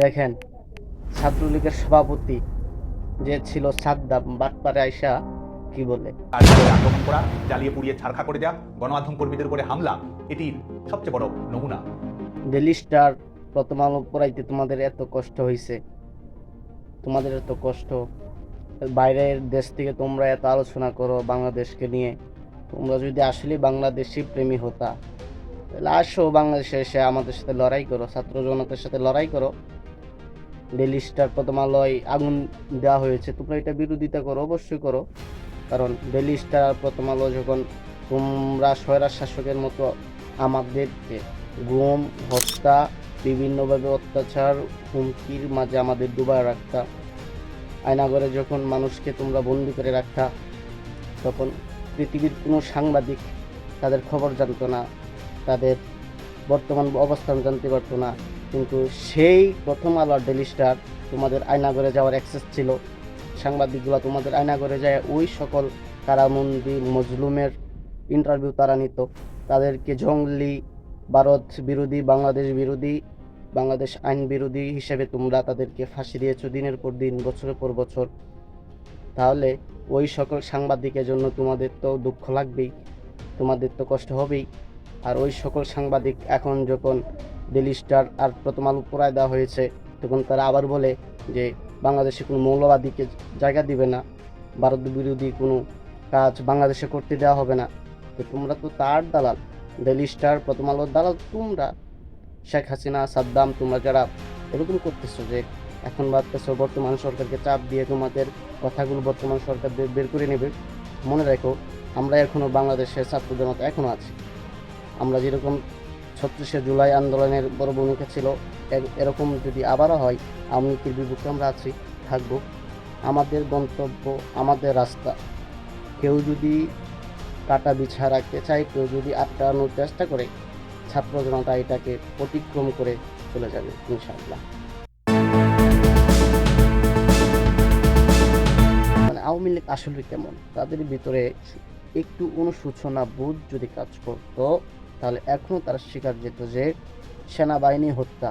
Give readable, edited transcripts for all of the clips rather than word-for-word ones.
দেখেন, ছাত্রলীগের সভাপতি যে ছিল সাদ্দাম বাটপারে আইসা কি বলে, কার্যালয়ে আক্রমণ করা, জ্বালিয়ে পুড়িয়ে ছারখা করে দেওয়া, গণমাধ্যম কর্মীদের উপরে হামলা এটির সবচেয়ে বড় নমুনা। ডেলি স্টার, প্রথম আলো পড়াইতে তোমাদের এত কষ্ট হইছে, তোমাদের এত কষ্ট, বাইরের দেশ থেকে তোমরা এত আলোচনা করো বাংলাদেশকে নিয়ে। তোমরা যদি আসলে বাংলাদেশি প্রেমী হতা তাহলে আসো বাংলাদেশে এসে আমাদের সাথে লড়াই করো, ছাত্র জনতার সাথে লড়াই করো। ডেলি স্টার, প্রথম আলোয় আগুন দেওয়া হয়েছে, তোমরা এটা বিরোধিতা করো, অবশ্যই করো। কারণ ডেলি স্টার, প্রথম আলো যখন তোমরা স্বৈরাজ শাসকের মতো আমাদেরকে গুম, হত্যা, বিভিন্নভাবে অত্যাচার, হুমকির মাঝে আমাদের ডুবায় রাখতা, আয়নাঘরে যখন মানুষকে তোমরা বন্দি করে রাখতা, তখন পৃথিবীর কোনো সাংবাদিক তাদের খবর জানতো না, তাদের বর্তমান অবস্থান জানতে পারতো না। কিন্তু সেই প্রথম আলো আর ডেলি স্টার, তোমাদের আয়নাঘরে যাওয়ার অ্যাক্সেস ছিল। সাংবাদিকগুলো তোমাদের আয়নাঘরে যায় ওই সকল কারাবন্দি মজলুমের ইন্টারভিউ তারা নিত। তাদেরকে জঙ্গলি, ভারত বিরোধী, বাংলাদেশ বিরোধী, বাংলাদেশ আইন বিরোধী হিসেবে তোমরা তাদেরকে ফাঁসি দিয়েছো দিনের পর দিন, বছরের পর বছর। তাহলে ওই সকল সাংবাদিকের জন্য তোমাদের তো দুঃখ লাগবেই, তোমাদের তো কষ্ট হবেই। আর ওই সকল সাংবাদিক এখন যখন ডেলি স্টার আর প্রথম আলো পোড়ায় দেওয়া হয়েছে, তখন তারা আবার বলে যে বাংলাদেশে কোনো মৌলবাদীকে জায়গা দিবে না, ভারত বিরোধী কোনো কাজ বাংলাদেশে করতে দেওয়া হবে না। তো তোমরা তো তার দালাল, ডেলি স্টার, প্রথম আলোর দালাল তোমরা। শেখ হাসিনা, সাদ্দাম, তোমরা যারা এরকম করতেছো যে এখন ভাবতেছো বর্তমান সরকারকে চাপ দিয়ে তোমাদের কথাগুলো বর্তমান সরকার বের করে নেবে, মনে রাখো আমরা এখনও বাংলাদেশের ছাত্র জনতা এখনও আছি। আমরা যেরকম ৩৬শে জুলাই আন্দোলনের বড় ভূমিকা ছিল, এরকম যদি আবারও হয়, আওয়ামী লীগের বিপক্ষে আমরা আছি, থাকবো। আমাদের গন্তব্য, আমাদের রাস্তা। কেউ যদি কাটা বিছা রাখতে চায়, কেউ যদি আটকানোর চেষ্টা করে, ছাত্র জনতা এটাকে অতিক্রম করে চলে যাবে ইনশাআল্লাহ। মানে আওয়ামী লীগ আসলে কেমন, তাদের ভিতরে একটু অনুশোচনা বোধ যদি কাজ করতো, তাহলে এখনও তারা স্বীকার যেত যে সেনাবাহিনী হত্যা,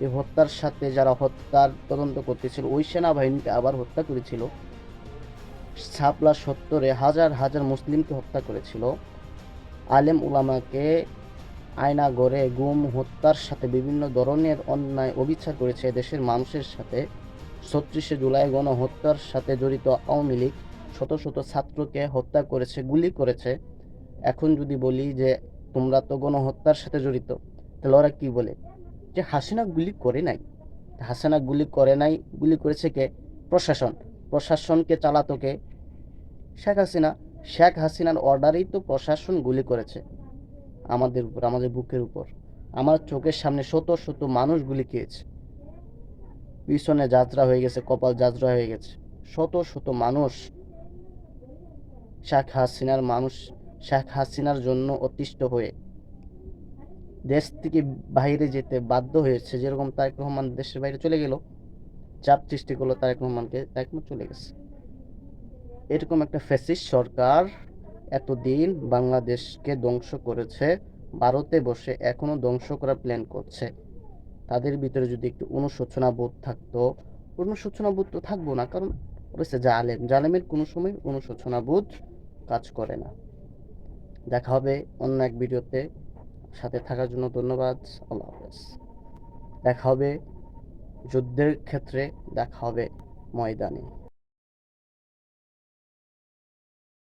এই হত্যার সাথে যারা হত্যার তদন্ত করতেছিল ওই সেনাবাহিনীকে আবার হত্যা করেছিল, শাপলা ৭০-এ হাজার হাজার মুসলিমকে হত্যা করেছিল, আলেম উলামাকে আয়না গড়ে গুম, হত্যার সাথে বিভিন্ন ধরনের অন্যায় অবিচার করেছে দেশের মানুষের সাথে। ৩৬শে জুলাই গণহত্যার সাথে জড়িত আওয়ামী লীগ শত শত ছাত্রকে হত্যা করেছে, গুলি করেছে। এখন যদি বলি যে তোমরা তো গণহত্যার সাথে জড়িত, তাহলে ওরা কি বলে যে হাসিনা গুলি করে নাই। হাসিনা গুলি করে নাই, গুলি করেছে কে? প্রশাসন। প্রশাসনকে চালাতো কে? শেখ হাসিনা। শেখ হাসিনার অর্ডারেই তো প্রশাসন গুলি করেছে আমাদের উপর, আমাদের বুকের উপর। আমার চোখের সামনে শত শত মানুষ গুলি খেয়েছে, পিছনে যাত্রা হয়ে গেছে, কপাল যাত্রা হয়ে গেছে। শত শত মানুষ শেখ হাসিনার জন্য অতিষ্ঠ হয়ে দেশ থেকে বাইরে যেতে বাধ্য হয়েছে। যেরকম তারেক রহমান দেশের বাইরে চলে গেল, চাপ সৃষ্টি করলো তারেক রহমানকে, তারেক রহমান চলে গেছে। এরকম একটা ফ্যাসিস্ট সরকার এতদিন বাংলাদেশকে ধ্বংস করেছে, ভারতে বসে এখনো ধ্বংস করার প্ল্যান করছে। তাদের ভিতরে যদি একটু অনুশোচনা বোধ থাকতো, অনুশোচনা বোধ তো থাকবো না, কারণ রয়েছে জালেম, জালেমের কোনো সময় অনুশোচনা বোধ কাজ করে না। দেখা হবে অন্য এক ভিডিওতে, সাথে থাকার জন্য ধন্যবাদ। আল্লাহ হাফেজ। দেখা হবে যুদ্ধের ক্ষেত্রে, দেখা হবে ময়দানে।